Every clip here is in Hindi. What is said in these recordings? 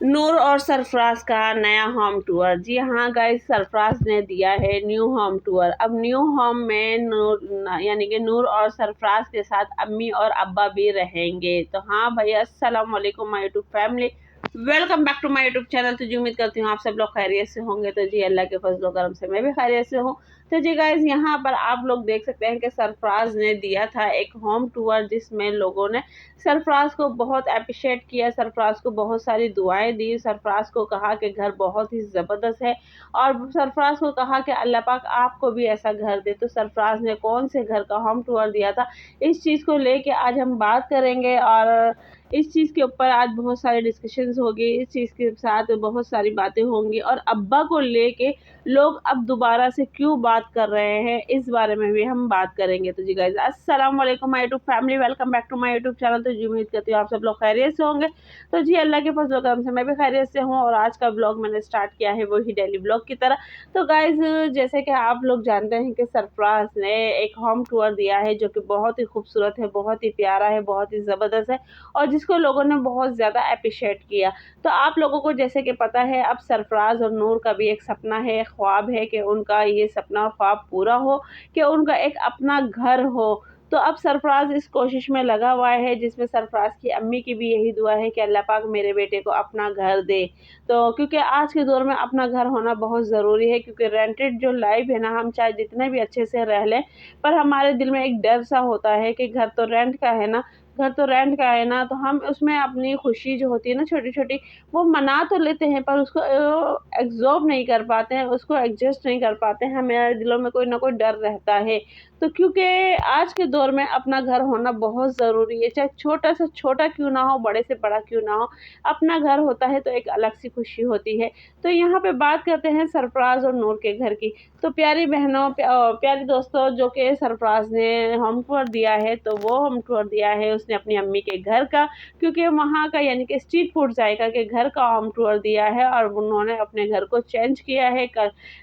नूर और सरफराज का नया होम टूर। जी हाँ गाइस, सरफराज ने दिया है न्यू होम टूर। अब न्यू होम में नूर यानी कि नूर और सरफराज के साथ अम्मी और अब्बा भी रहेंगे। तो हाँ भैया, अस्सलाम वालेकुम my YouTube family, welcome back to my YouTube channel. तो जी उम्मीद करती हूँ आप सब लोग खैरियत से होंगे। तो जी अल्लाह के फजल करम से मैं भी खैरियत से हूँ। तो जी गाइस, यहाँ पर आप लोग देख सकते हैं कि सरफराज ने दिया था एक होम टूर, जिसमें लोगों ने सरफराज को बहुत अप्रिशिएट किया, सरफराज को बहुत सारी दुआएं दी, सरफराज को कहा कि घर बहुत ही ज़बरदस्त है और सरफराज को कहा कि अल्लाह पाक आपको भी ऐसा घर दे। तो सरफराज ने कौन से घर का होम टूर दिया था, इस चीज़ को लेके आज हम बात करेंगे और इस चीज़ के ऊपर आज बहुत सारे डिस्कशंस होंगे, इस चीज़ के साथ बहुत सारी बातें होंगी और अब्बा को लेके लोग अब दोबारा से क्यों बात कर रहे हैं, इस बारे में भी हम बात करेंगे। तो जी गाइस, अस्सलाम वालेकुम my YouTube family, welcome back to my YouTube channel. तो जी उम्मीद करती हूँ आप सब लोग खैरियत से होंगे। तो जी अल्लाह के फजल करम से मैं भी खैरियत से हूँ और आज का ब्लॉग मैंने स्टार्ट किया है वही डेली ब्लॉग की तरह। तो गाइस, जैसे कि आप लोग जानते हैं कि सरफराज ने एक होम टूर दिया है जो कि बहुत ही खूबसूरत है, बहुत ही प्यारा है, बहुत ही ज़बरदस्त है और जिसको लोगों ने बहुत ज़्यादा अप्रिशिएट किया। तो आप लोगों को जैसे कि पता है, अब सरफराज और नूर का भी एक सपना है, ख्वाब है कि उनका ये सपना और ख्वाब पूरा हो कि उनका एक अपना घर हो। तो अब सरफराज इस कोशिश में लगा हुआ है, जिसमें सरफराज की अम्मी की भी यही दुआ है कि अल्लाह पाक मेरे बेटे को अपना घर दे। तो क्योंकि आज के दौर में अपना घर होना बहुत ज़रूरी है, क्योंकि रेंटेड जो लाइफ है ना, हम चाहे जितने भी अच्छे से रह लें, पर हमारे दिल में एक डर सा होता है कि घर तो रेंट का है ना, घर तो रेंट का है ना, तो हम उसमें अपनी खुशी जो होती है ना छोटी-छोटी, वो मना तो लेते हैं पर उसको एब्ज़ॉर्ब नहीं कर पाते हैं, उसको एडजस्ट नहीं कर पाते हैं, हमारे दिलों में कोई ना कोई डर रहता है। तो क्योंकि आज के दौर में अपना घर होना बहुत ज़रूरी है, चाहे छोटा से छोटा क्यों ना हो, बड़े से बड़ा क्यों ना हो, अपना घर होता है तो एक अलग सी खुशी होती है। तो यहाँ पे बात करते हैं सरफराज और नूर के घर की। तो प्यारी बहनों, प्यारी दोस्तों, जो कि सरफराज ने होम टूर दिया है, तो वो होम टूर दिया है उसने अपनी अम्मी के घर का, क्योंकि वहाँ का यानी कि स्ट्रीट फूड जायका के घर का होम टूर दिया है और उन्होंने अपने घर को चेंज किया है,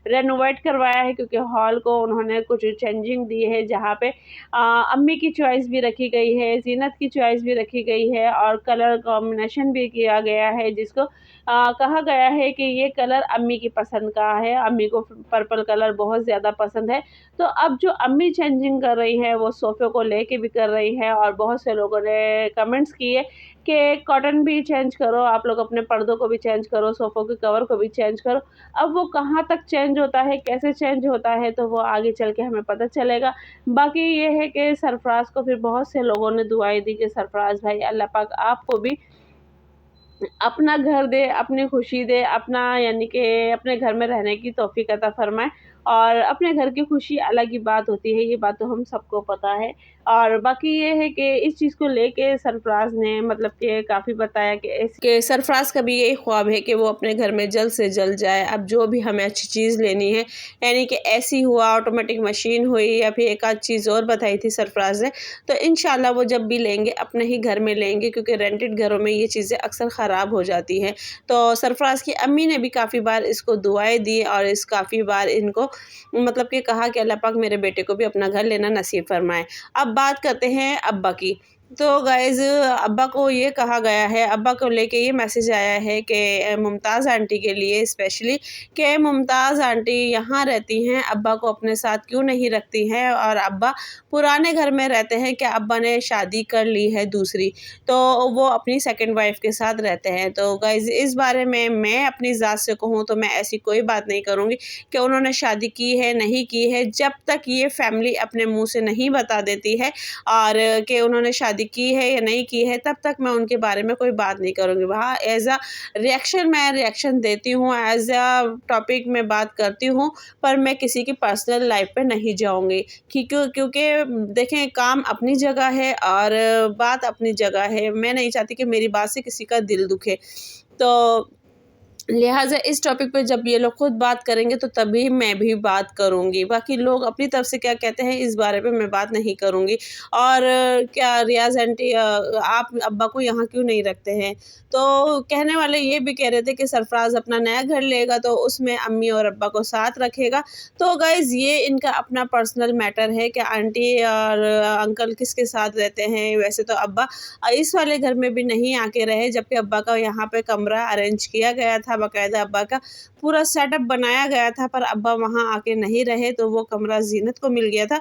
रेनोवेट करवाया है, क्योंकि हॉल को उन्होंने कुछ चेंजिंग दी है, जहाँ पे अम्मी की चॉइस भी रखी गई है, ज़ीनत की चॉइस भी रखी गई है और कलर कॉम्बिनेशन भी किया गया है, जिसको कहा गया है कि ये कलर अम्मी की पसंद का है, अम्मी को पर्पल कलर बहुत ज़्यादा पसंद है। तो अब जो अम्मी चेंजिंग कर रही है, वो सोफ़े को लेके भी कर रही है और बहुत से लोगों ने कमेंट्स किए कि कॉटन भी चेंज करो, आप लोग अपने पर्दों को भी चेंज करो, सोफ़ों के कवर को भी चेंज करो। अब वो कहाँ तक चेंज होता है, कैसे चेंज होता है, तो वो आगे चल के हमें पता चलेगा। बाकी ये है कि सरफराज को फिर बहुत से लोगों ने दुआएँ दी कि सरफराज भाई, अल्लाह पाक आपको भी अपना घर दे, अपनी खुशी दे, अपना यानी कि अपने घर में रहने की तौफ़ीक अता फ़रमाए और अपने घर की खुशी अलग ही बात होती है, ये बात तो हम सबको पता है। और बाकी ये है कि इस चीज़ को लेके सरफराज ने मतलब कि काफ़ी बताया कि सरफराज का भी यही ख्वाब है कि वो अपने घर में जल्द से जल्द जाए। अब जो भी हमें अच्छी चीज़ लेनी है, यानी कि एसी हुआ, ऑटोमेटिक मशीन हुई या फिर एक आध चीज़ और बताई थी सरफराज ने, तो इंशाल्लाह वो जब भी लेंगे अपने ही घर में लेंगे, क्योंकि रेंटेड घरों में ये चीज़ें अक्सर ख़राब हो जाती हैं। तो सरफराज की अम्मी ने भी काफ़ी बार इसको दुआएँ दी और इस काफ़ी बार इनको मतलब कि कहा कि अल्लाह पाक मेरे बेटे को भी अपना घर लेना नसीब फरमाए। अब बात करते हैं अब्बा की। तो गाइज़, अब्बा को ये कहा गया है, अब्बा को लेके ये मैसेज आया है कि मुमताज़ आंटी के लिए स्पेशली, कि मुमताज़ आंटी यहाँ रहती हैं, अब्बा को अपने साथ क्यों नहीं रखती हैं और अब्बा पुराने घर में रहते हैं, क्या अब्बा ने शादी कर ली है दूसरी, तो वो अपनी सेकंड वाइफ़ के साथ रहते हैं। तो गाइज़, इस बारे में मैं अपनी ज़ात से कहूँ तो मैं ऐसी कोई बात नहीं करूँगी कि उन्होंने शादी की है, नहीं की है, जब तक ये फैमिली अपने मुँह से नहीं बता देती है और कि उन्होंने शादी की है या नहीं की है, तब तक मैं उनके बारे में कोई बात नहीं करूँगी। हाँ, एज़ अ रिएक्शन मैं रिएक्शन देती हूँ, एज़ अ टॉपिक मैं बात करती हूँ, पर मैं किसी की पर्सनल लाइफ़ पे नहीं जाऊँगी। क्योंकि देखें, काम अपनी जगह है और बात अपनी जगह है। मैं नहीं चाहती कि मेरी बात से किसी का दिल दुखे। तो लिहाजा इस टॉपिक पे जब ये लोग खुद बात करेंगे तो तभी मैं भी बात करूँगी। बाकी लोग अपनी तरफ से क्या कहते हैं इस बारे में मैं बात नहीं करूँगी। और क्या रियाज़ आंटी आप अब्बा को यहाँ क्यों नहीं रखते हैं? तो कहने वाले ये भी कह रहे थे कि सरफ़राज़ अपना नया घर लेगा तो उसमें अम्मी और अब्बा को साथ रखेगा। तो गाइज़ ये इनका अपना पर्सनल मैटर है कि आंटी और अंकल किसके साथ रहते हैं। वैसे तो अब्बा इस वाले घर में भी नहीं आके रहे, जबकि अब्बा का यहाँ पे कमरा अरेंज किया गया था, बाकायदा अब्बा का पूरा सेटअप बनाया गया था, पर अब्बा वहाँ आके नहीं रहे तो वो कमरा ज़ीनत को मिल गया था।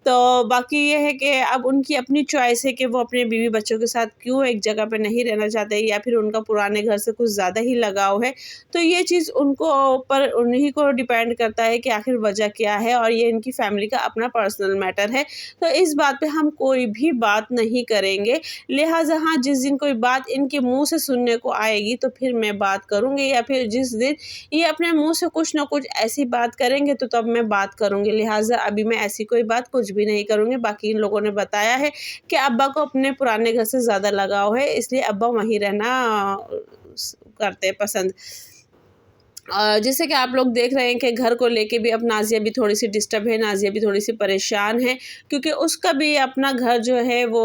तो बाकी ये है कि अब उनकी अपनी चॉइस है कि वो अपने बीवी बच्चों के साथ क्यों एक जगह पे नहीं रहना चाहते, या फिर उनका पुराने घर से कुछ ज़्यादा ही लगाव है। तो ये चीज़ उनको ऊपर उन्हीं को डिपेंड करता है कि आखिर वजह क्या है, और ये इनकी फैमिली का अपना पर्सनल मैटर है। तो इस बात पे हम कोई भी बात नहीं करेंगे। लिहाजा हाँ, जिस दिन कोई बात इनके मुँह से सुनने को आएगी तो फिर मैं बात करूँगी, या फिर जिस दिन ये अपने मुँह से कुछ ना कुछ ऐसी बात करेंगे तो तब मैं बात करूँगी। लिहाजा अभी मैं ऐसी कोई बात कुछ भी नहीं करूँगी। बाकी इन लोगों ने बताया है कि अब्बा को अपने पुराने घर से ज़्यादा लगाव है, इसलिए अब्बा वहीं रहना करते हैं पसंद। जैसे कि आप लोग देख रहे हैं कि घर को लेके भी अब नाज़िया भी थोड़ी-सी डिस्टर्ब है, नाज़िया भी थोड़ी-सी परेशान है, क्योंकि उसका भी अपना घर जो है वो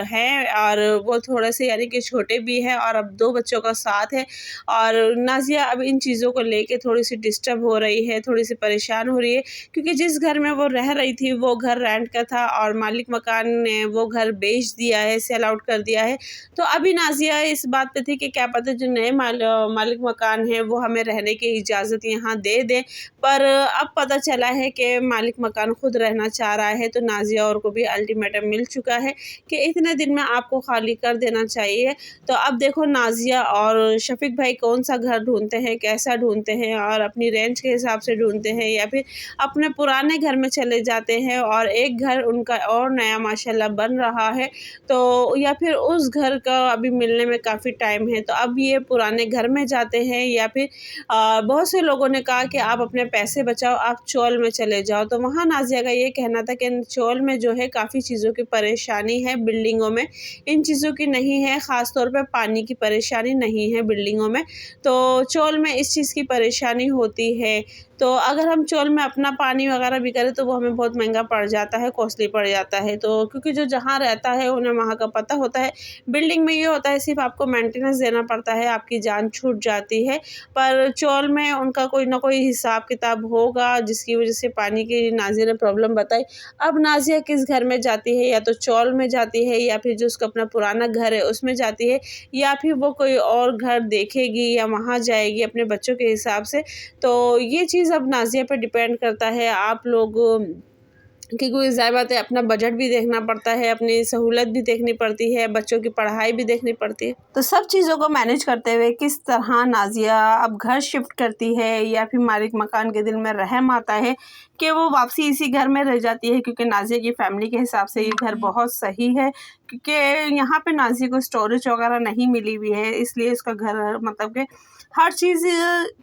है, और वो थोड़े-से यानी कि छोटे भी है, और अब 2 बच्चों का साथ है। और नाज़िया अब इन चीज़ों को लेके थोड़ी-सी डिस्टर्ब हो रही है, थोड़ी-सी परेशान हो रही है, क्योंकि जिस घर में वो रह रही थी वो घर रेंट का था, और मालिक मकान ने वो घर बेच दिया है, सेल आउट कर दिया है। तो अभी नाज़िया इस बात पे थी कि क्या पता जो नए मालिक मकान है वो हमें रहने की इजाज़त यहाँ दे दें, पर अब पता चला है कि मालिक मकान खुद रहना चाह रहा है। तो नाज़िया और को भी अल्टीमेटम मिल चुका है कि इतने दिन में आपको खाली कर देना चाहिए। तो अब देखो नाज़िया और शफ़ीक भाई कौन सा घर ढूंढते हैं, कैसा ढूंढते हैं, और अपनी रेंज के हिसाब से ढूंढते हैं, या फिर अपने पुराने घर में चले जाते हैं और एक घर उनका और नया माशाल्लाह बन रहा है, तो या फिर उस घर का अभी मिलने में काफ़ी टाइम है। तो अब ये पुराने घर में जाते हैं, या फिर बहुत से लोगों ने कहा कि आप अपने पैसे बचाओ, आप चौल में चले जाओ। तो वहाँ नाज़िया का ये कहना था कि चौल में जो है काफ़ी चीज़ों की परेशानी है, बिल्डिंगों में इन चीज़ों की नहीं है, ख़ास तौर पे पानी की परेशानी नहीं है बिल्डिंगों में। तो चौल में इस चीज़ की परेशानी होती है। तो अगर हम चौल में अपना पानी वगैरह भी करें तो वो हमें बहुत महंगा पड़ जाता है, कॉस्टली पड़ जाता है। तो क्योंकि जो जहाँ रहता है उन्हें वहाँ का पता होता है। बिल्डिंग में ये होता है सिर्फ़ आपको मेंटेनेंस देना पड़ता है, आपकी जान छूट जाती है। पर चौल में उनका कोई ना कोई हिसाब किताब होगा, जिसकी वजह से पानी की नाज़िया ने प्रॉब्लम बताई। अब नाज़िया किस घर में जाती है, या तो चौल में जाती है, या फिर जो उसका अपना पुराना घर है उसमें जाती है, या फिर वो कोई और घर देखेगी या वहाँ जाएगी अपने बच्चों के हिसाब से। तो ये चीज़ अब नाज़िया पे डिपेंड करता है। आप लोग क्योंकि ज़ाहिर बात है अपना बजट भी देखना पड़ता है, अपनी सहूलत भी देखनी पड़ती है, बच्चों की पढ़ाई भी देखनी पड़ती है। तो सब चीज़ों को मैनेज करते हुए किस तरह नाज़िया अब घर शिफ्ट करती है, या फिर मालिक मकान के दिल में रहम आता है कि वो वापसी इसी घर में रह जाती है, क्योंकि नाज़िया की फैमिली के हिसाब से ये घर बहुत सही है, क्योंकि यहाँ पे नाज़िया को स्टोरेज वगैरह नहीं मिली हुई है, इसलिए इसका घर मतलब कि हर चीज़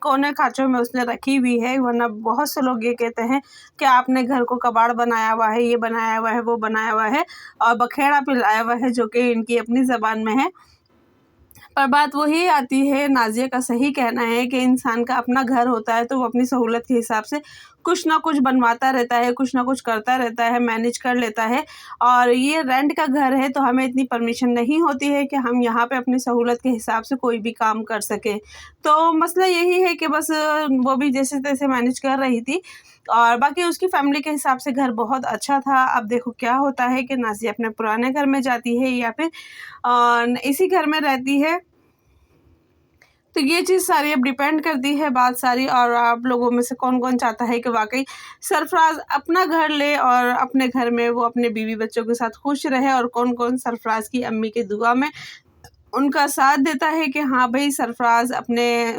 कोने खाँचों में उसने रखी हुई है। वरना बहुत से लोग ये कहते हैं कि आपने घर को कबाड़ बनाया हुआ है, ये बनाया हुआ है, वो बनाया हुआ है, और बखेड़ा पिलाया हुआ है, जो कि इनकी अपनी ज़बान में है। पर बात वही आती है, नाज़िया का सही कहना है कि इंसान का अपना घर होता है तो वो अपनी सहूलत के हिसाब से कुछ ना कुछ बनवाता रहता है, कुछ ना कुछ करता रहता है, मैनेज कर लेता है। और ये रेंट का घर है तो हमें इतनी परमिशन नहीं होती है कि हम यहाँ पे अपनी सहूलत के हिसाब से कोई भी काम कर सकें। तो मसला यही है कि बस वो भी जैसे-तैसे मैनेज कर रही थी, और बाकी उसकी फैमिली के हिसाब से घर बहुत अच्छा था। अब देखो क्या होता है कि नाज़िया अपने पुराने घर में जाती है, या फिर इसी घर में रहती है। तो ये चीज़ सारी अब डिपेंड करती है बात सारी, और आप लोगों में से कौन-कौन चाहता है कि वाक़ई सरफ़राज़ अपना घर ले और अपने घर में वो अपने बीवी बच्चों के साथ खुश रहे, और कौन-कौन सरफ़राज़ की अम्मी की दुआ में उनका साथ देता है कि हाँ भाई सरफ़राज़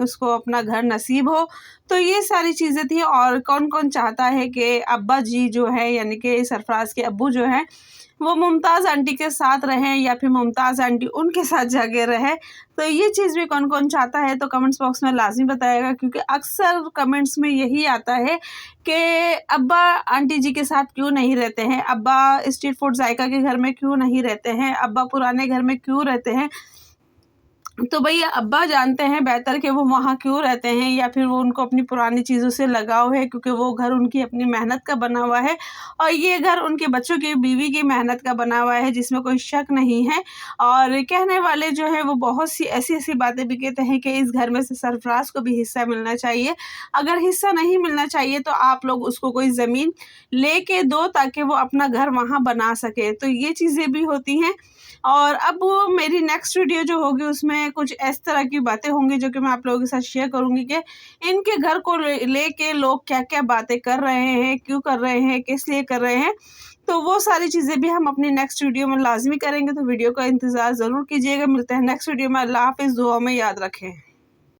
उसको अपना घर नसीब हो। तो ये सारी चीज़ें थी, और कौन-कौन चाहता है कि अब्बा जी जो है यानी कि सरफ़राज़ के अब्बू जो हैं वो मुमताज़ आंटी के साथ रहें, या फिर मुमताज़ आंटी उनके साथ जाके रहे। तो ये चीज़ भी कौन-कौन चाहता है तो कमेंट्स बॉक्स में लाज़मी बताइएगा, क्योंकि अक्सर कमेंट्स में यही आता है कि अब्बा आंटी जी के साथ क्यों नहीं रहते हैं, अब्बा स्ट्रीट फूड ज़ायका के घर में क्यों नहीं रहते हैं, अब्बा पुराने घर में क्यों रहते हैं। तो भैया अब्बा जानते हैं बेहतर कि वो वहाँ क्यों रहते हैं, या फिर वो उनको अपनी पुरानी चीज़ों से लगाव है, क्योंकि वो घर उनकी अपनी मेहनत का बना हुआ है और ये घर उनके बच्चों की, बीवी की मेहनत का बना हुआ है, जिसमें कोई शक नहीं है। और कहने वाले जो है वो बहुत सी ऐसी-ऐसी बातें भी कहते हैं कि इस घर में से सरफराज को भी हिस्सा मिलना चाहिए। अगर हिस्सा नहीं मिलना चाहिए तो आप लोग उसको कोई ज़मीन लेके दो ताकि वो अपना घर वहाँ बना सके। तो ये चीज़ें भी होती हैं। और अब वो मेरी नेक्स्ट वीडियो जो होगी उसमें कुछ इस तरह की बातें होंगी जो कि मैं आप लोगों के साथ शेयर करूँगी कि इनके घर को लेके लोग क्या-क्या बातें कर रहे हैं, क्यों कर रहे हैं, किस लिए कर रहे हैं। तो वो सारी चीज़ें भी हम अपनी नेक्स्ट वीडियो में लाज़मी करेंगे, तो वीडियो का इंतज़ार ज़रूर कीजिएगा। मिलते हैं नेक्स्ट वीडियो में। अल्लाह हाफ़िज़, दुआ में याद रखें।